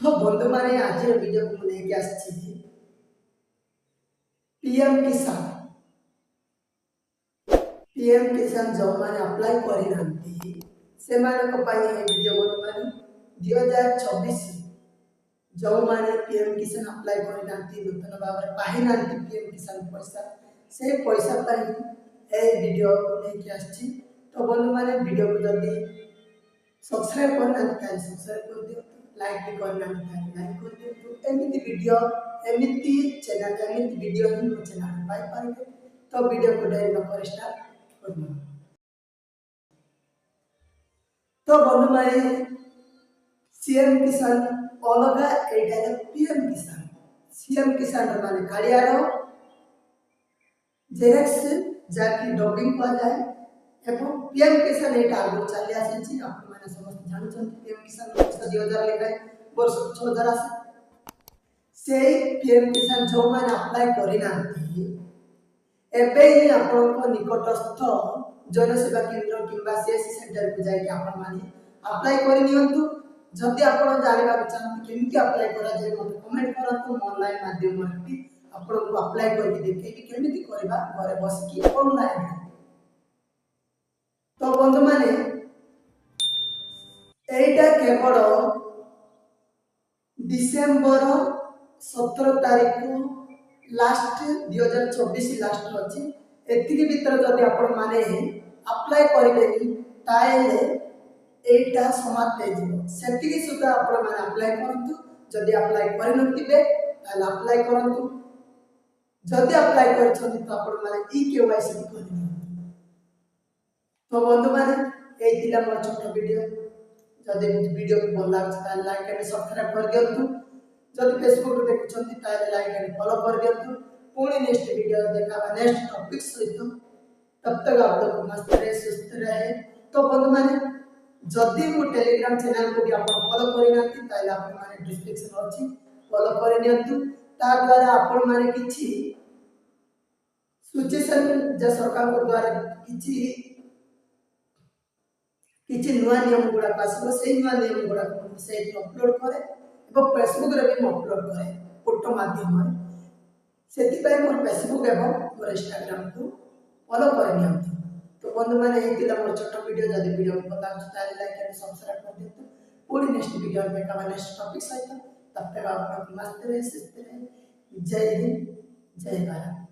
तो बंधु माने आज वीडियो को लेके आसी पीएम किसान जो मैंने अप्लाई करना से वीडियो बंधु माने 2024 जो मैंने पीएम किसान अप्लाई करना नूतन भाव में पाई ना पीएम किसान पैसा से पैसा वीडियो को लेके आसी। तो बंधु माने वीडियो को जल्दी सब्सक्राइब करना सब्सक्राइब कर दियो, लाइक भी करना लाइक कर दियो। तो एमिति वीडियो एमिति चैनल एमिति वीडियो ही मो चैनल पाई पारे। तो वीडियो को डेरी न कर स्टार्ट करना। तो बंधु माने सीएम किसान अलगा एटा पीएम किसान माने कालियार जेरेक्स जाकी डबिंग करा जाए एवं पीएम किसान एटा आगु चली आसी आपण माने समस्त जानछन पीएम किसान 2000 लेखाय वर्ष 6000 आसे से पीएम किसान जो माने अप्लाई करिना एबे ही आपण को निकटस्थ जनसेवा केंद्र किंबा सीएससी सेंटर को जाके आपण माने अप्लाई करि नियंतु। जदि आपण जानिबा चाहते केमिति अप्लाई करा जाय मते कमेंट करंतु। ऑनलाइन माध्यम रे आपण को अप्लाई करके देखे कि केमिति करबा घरे बस की ऑनलाइन। तो बंधु माने एटा केवल डिसेंबर 17 तारीख लास्ट 2024 लास्ट अछि एतिक भीतर जदि आपण माने अप्लाई करिलेनी ताइले एटा समाप्त हे जिवो सेतिक सुधा आपण माने अप्लाई करंतु। जदि अप्लाई करनथिबे ताले अप्लाई करंतु। जदि अप्लाई करछथि तो आपण माने ई केवाईसी करनी। तो बंधु माने ए दिला मोर छोटा वीडियो जदि वीडियो को भल लागछ ताले लाइक एंड सब्सक्राइब कर दियंतु। जदि फेसबुक रे देखुछथि ताले लाइक एंड फॉलो कर दियंतु। पुणी नेक्स्ट वीडियो देखाबा नेक्स्ट टॉपिक सहित। तब तक आप लोग मस्त रहे सुस्त रहे। तो बंधु माने जदि मो टेलीग्राम चैनल को भी आप फॉलो करिनाथि ताले आपण माने डिस्क्रिप्शन अछि फॉलो कर नियंतु। ता द्वारा आपण माने किछि सुचेशन जे सरकार को द्वारा किछि नुआ नियम गुड़ा आसो से नुआ नियम गुड़ा से अपलोड करे और फेसबुक रे भी अपलोड करे फोटो माध्यम से मोर फेसबुक एवं मोर इंस्टाग्राम को फॉलो कर नियंतु। तो बंधु माने एतिला मोर छोटा वीडियो जदि वीडियो को पसंद आछे लाइक एंड सब्सक्राइब कर देते। पूरी नेक्स्ट वीडियो देखा नेक्स्ट टॉपिक सहित। तब तक आप मस्त रहे सुस्त रहे। जय हिंद जय भारत।